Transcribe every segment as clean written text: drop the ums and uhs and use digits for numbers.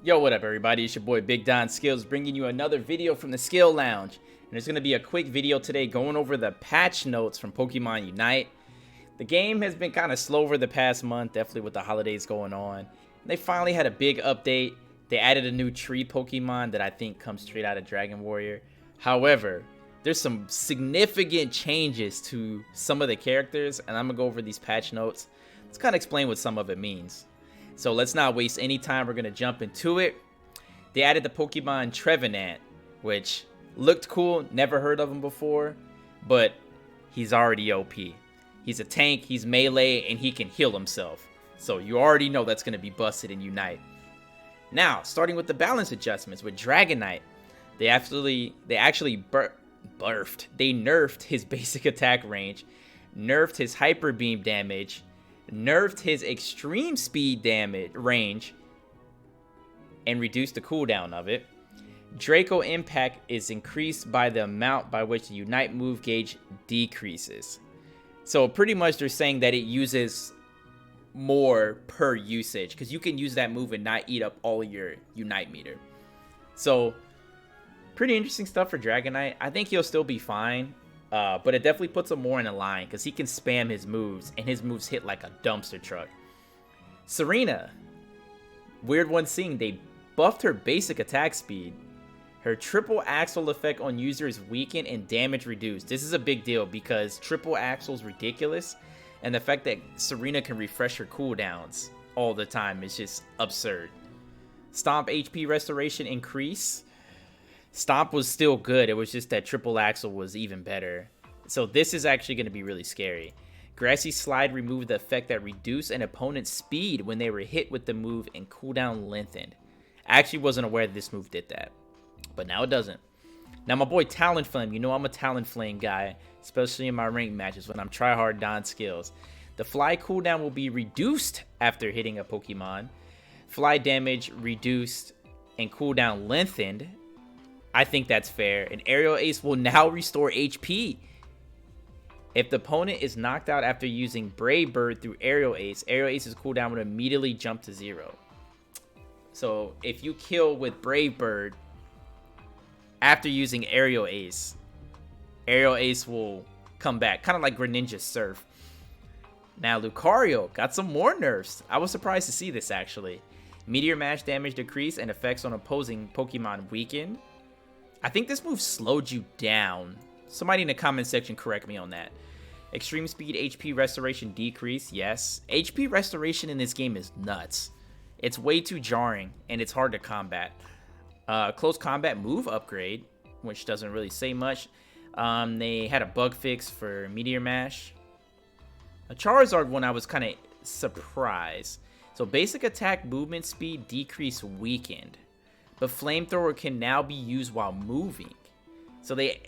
Yo, what up everybody, it's your boy BigDonSkillz bringing you another video from the Skill Lounge. And there's going to be a quick video today going over the patch notes from Pokemon Unite. The game has been kind of slow over the past month, definitely with the holidays going on. And they finally had a big update. They added a new tree Pokemon that I think comes straight out of Dragon Warrior. However, there's some significant changes to some of the characters, and I'm going to go over these patch notes. Let's kind of explain what some of it means. So let's not waste any time. We're going to jump into it. They added the Pokemon Dragonite, which looked cool. Never heard of him before, but he's already OP. He's a tank, he's melee, and he can heal himself. So you already know that's going to be busted in Unite. Now, starting with the balance adjustments with Dragonite, they actually nerfed his basic attack range, nerfed his hyper beam damage, nerfed his extreme speed damage range, and reduced the cooldown of it. Draco impact is increased by the amount by which the Unite move gauge decreases. So pretty much they're saying that it uses more per usage, because you can use that move and not eat up all your Unite meter. So pretty interesting stuff for Dragonite. I think he'll still be fine. But it definitely puts him more in a line because he can spam his moves, and his moves hit like a dumpster truck. Serena, weird one seeing, they buffed her basic attack speed. Her triple axle effect on users weakened and damage reduced. This is a big deal because triple axle is ridiculous, and the fact that Serena can refresh her cooldowns all the time is just absurd. Stomp HP restoration increase. Stomp was still good. It was just that triple axle was even better. So this is actually going to be really scary. Grassy Slide removed the effect that reduced an opponent's speed when they were hit with the move and cooldown lengthened. I actually wasn't aware that this move did that, but now it doesn't. Now my boy Talonflame, you know I'm a Talonflame guy, especially in my ranked matches when I'm tryhard DonSkillz. The fly cooldown will be reduced after hitting a Pokemon. Fly damage reduced and cooldown lengthened. I think that's fair. An Aerial Ace will now restore HP. If the opponent is knocked out after using Brave Bird through Aerial Ace's cooldown would immediately jump to 0. So if you kill with Brave Bird after using Aerial Ace will come back. Kind of like Greninja Surf. Now Lucario got some more nerfs. I was surprised to see this actually. Meteor Mash damage decreased and effects on opposing Pokemon weakened. I think this move slowed you down. Somebody in the comment section correct me on that. Extreme speed HP restoration decrease. Yes. HP restoration in this game is nuts. It's way too jarring and it's hard to combat. Close combat move upgrade, which doesn't really say much. They had a bug fix for Meteor Mash. A Charizard one I was kind of surprised. So basic attack movement speed decrease weakened. But Flamethrower can now be used while moving. So they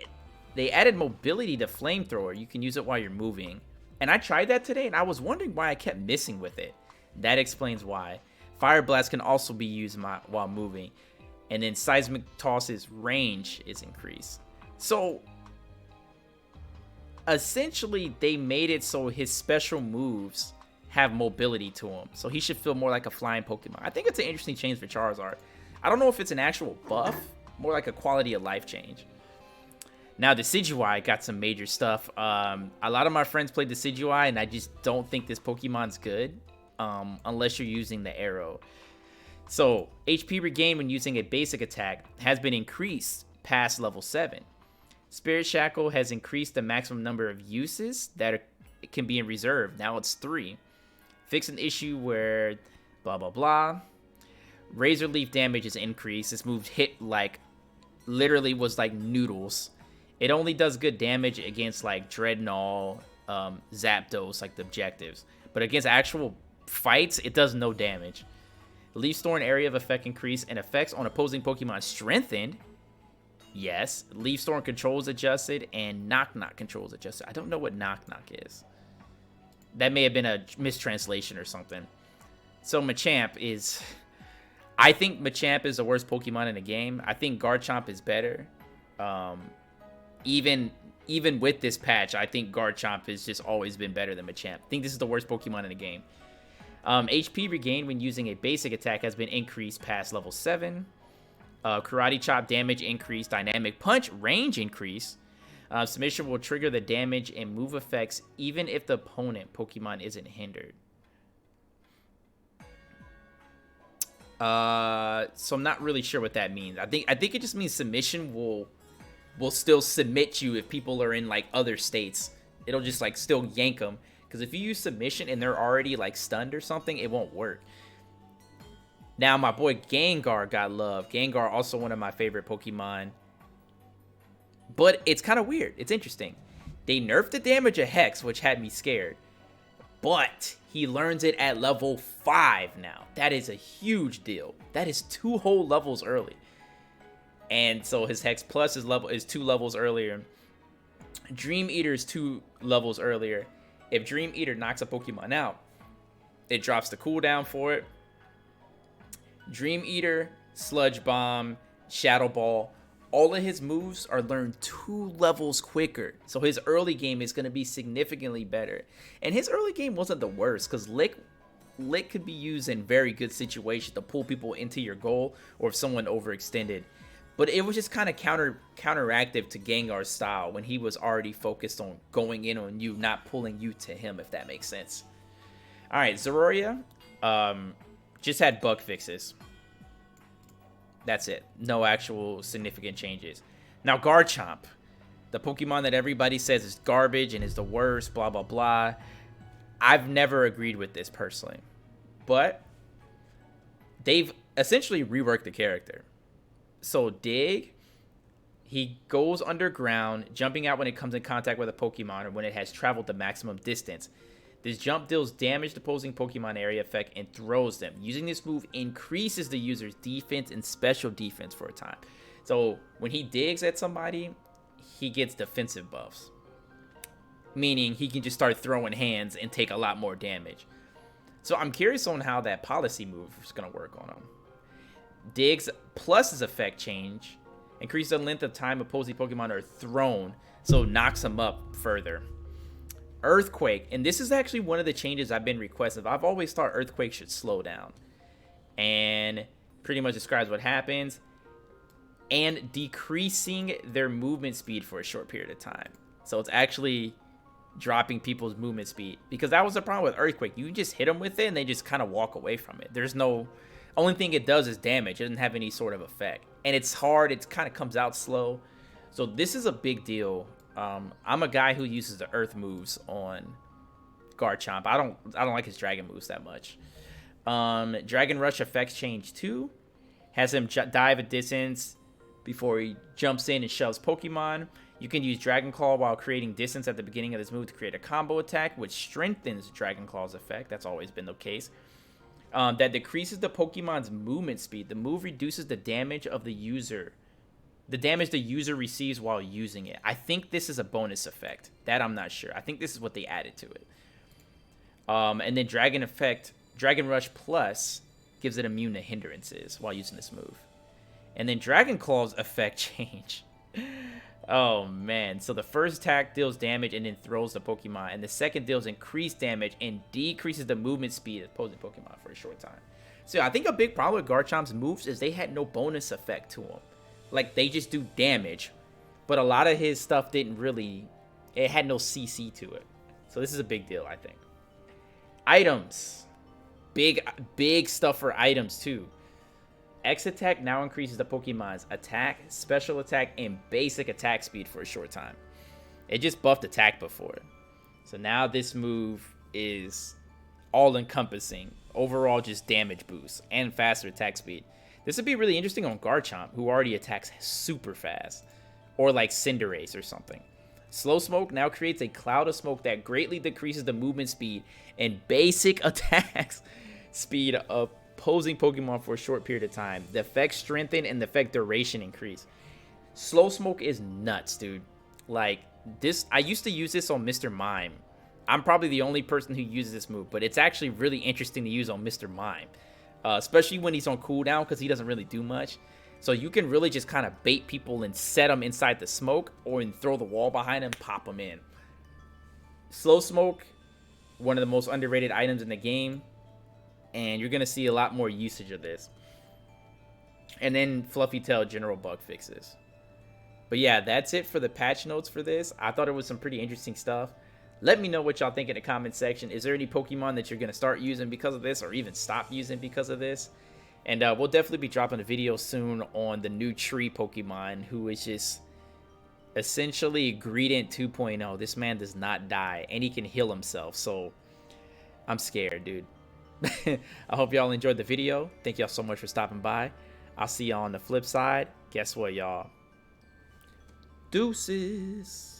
added mobility to Flamethrower. You can use it while you're moving. And I tried that today, and I was wondering why I kept missing with it. That explains why. Fire Blast can also be used while moving. And then Seismic Toss's range is increased. So, essentially, they made it so his special moves have mobility to him. So he should feel more like a flying Pokemon. I think it's an interesting change for Charizard. I don't know if it's an actual buff, more like a quality of life change. Now, Decidueye got some major stuff. A lot of my friends played Decidueye, and I just don't think this Pokemon's good unless you're using the arrow. So, HP regain when using a basic attack has been increased past level 7. Spirit Shackle has increased the maximum number of uses that can be in reserve. Now it's 3. Fix an issue where blah, blah, blah. Razor Leaf damage is increased. This move hit like literally was like noodles. It only does good damage against like Dreadnought, Zapdos, like the objectives. But against actual fights, it does no damage. Leaf Storm area of effect increased and effects on opposing Pokemon strengthened. Yes. Leaf Storm controls adjusted and Knock Knock controls adjusted. I don't know what Knock Knock is. That may have been a mistranslation or something. So Machamp is... I think Machamp is the worst Pokemon in the game. I think Garchomp is better. Even with this patch, I think Garchomp has just always been better than Machamp. I think this is the worst Pokemon in the game. HP regained when using a basic attack has been increased past level 7. Karate Chop damage increase, Dynamic Punch range increase. Submission will trigger the damage and move effects even if the opponent Pokemon isn't hindered. So I'm not really sure what that means. I think it just means submission will still submit you if people are in like other states. It'll just like still yank them. Because if you use submission and they're already like stunned or something, it won't work. Now my boy Gengar got love. Gengar also one of my favorite Pokemon. But it's kind of weird. It's interesting. They nerfed the damage of Hex, which had me scared. But he learns it at level 5 now. That is a huge deal. That is 2 whole levels early. And so his Hex Plus is 2 levels earlier. Dream Eater is 2 levels earlier. If Dream Eater knocks a Pokemon out, it drops the cooldown for it. Dream Eater, Sludge Bomb, Shadow Ball, all of his moves are learned 2 levels quicker. So his early game is going to be significantly better. And his early game wasn't the worst because Lick could be used in very good situations to pull people into your goal or if someone overextended. But it was just kind of counteractive to Gengar's style when he was already focused on going in on you, not pulling you to him, if that makes sense. All right, Zoroark just had bug fixes. That's it. No actual significant changes. Now, Garchomp, the Pokemon that everybody says is garbage and is the worst, blah, blah, blah. I've never agreed with this personally. But they've essentially reworked the character. So Dig, he goes underground, jumping out when it comes in contact with a Pokemon or when it has traveled the maximum distance. This jump deals damage to opposing Pokemon area effect and throws them. Using this move increases the user's defense and special defense for a time. So when he digs at somebody, he gets defensive buffs. Meaning he can just start throwing hands and take a lot more damage. So I'm curious on how that policy move is going to work on him. Dig's plus his effect change. Increase the length of time opposing Pokemon are thrown. So knocks them up further. Earthquake, and this is actually one of the changes I've been requesting. I've always thought Earthquake should slow down, and pretty much describes what happens, and decreasing their movement speed for a short period of time. So it's actually dropping people's movement speed, because that was the problem with Earthquake. You just hit them with it and they just kind of walk away from it. There's no, only thing it does is damage. It doesn't have any sort of effect, and it's hard. It kind of comes out slow. So this is a big deal. I'm a guy who uses the earth moves on Garchomp. I don't like his dragon moves that much. Dragon Rush effects change too. Has him dive a distance before he jumps in and shoves Pokemon. You can use Dragon Claw while creating distance at the beginning of this move to create a combo attack, which strengthens Dragon Claw's effect. That's always been the case. That decreases the Pokemon's movement speed. The move reduces the damage of the user. The damage the user receives while using it. I think this is a bonus effect. That I'm not sure. I think this is what they added to it. And then Dragon Rush Plus gives it immune to hindrances while using this move. And then Dragon Claw's effect change. Oh man. So the first attack deals damage and then throws the Pokemon. And the second deals increased damage and decreases the movement speed of opposing Pokemon for a short time. So I think a big problem with Garchomp's moves is they had no bonus effect to them. Like, they just do damage. But a lot of his stuff didn't really... It had no CC to it. So this is a big deal, I think. Items. Big stuff for items, too. X attack now increases the Pokemon's attack, special attack, and basic attack speed for a short time. It just buffed attack before. So now this move is all-encompassing. Overall, just damage boost and faster attack speed. This would be really interesting on Garchomp, who already attacks super fast. Or like Cinderace or something. Slow Smoke now creates a cloud of smoke that greatly decreases the movement speed and basic attacks speed of opposing Pokemon for a short period of time. The effect strengthen and the effect duration increase. Slow Smoke is nuts, dude. Like, this, I used to use this on Mr. Mime. I'm probably the only person who uses this move, but it's actually really interesting to use on Mr. Mime. Especially when he's on cooldown, because he doesn't really do much. So you can really just kind of bait people and set them inside the smoke, or throw the wall behind them, pop them in. Slow Smoke, one of the most underrated items in the game. and you're going to see a lot more usage of this. And then Fluffy Tail general bug fixes. But yeah, that's it for the patch notes for this. I thought it was some pretty interesting stuff. Let me know what y'all think in the comment section. Is there any Pokemon that you're going to start using because of this, or even stop using because of this? And we'll definitely be dropping a video soon on the new tree Pokemon, who is just essentially Greedent 2.0. This man does not die, and he can heal himself. So I'm scared, dude. I hope y'all enjoyed the video. Thank y'all so much for stopping by. I'll see y'all on the flip side. Guess what, y'all? Deuces.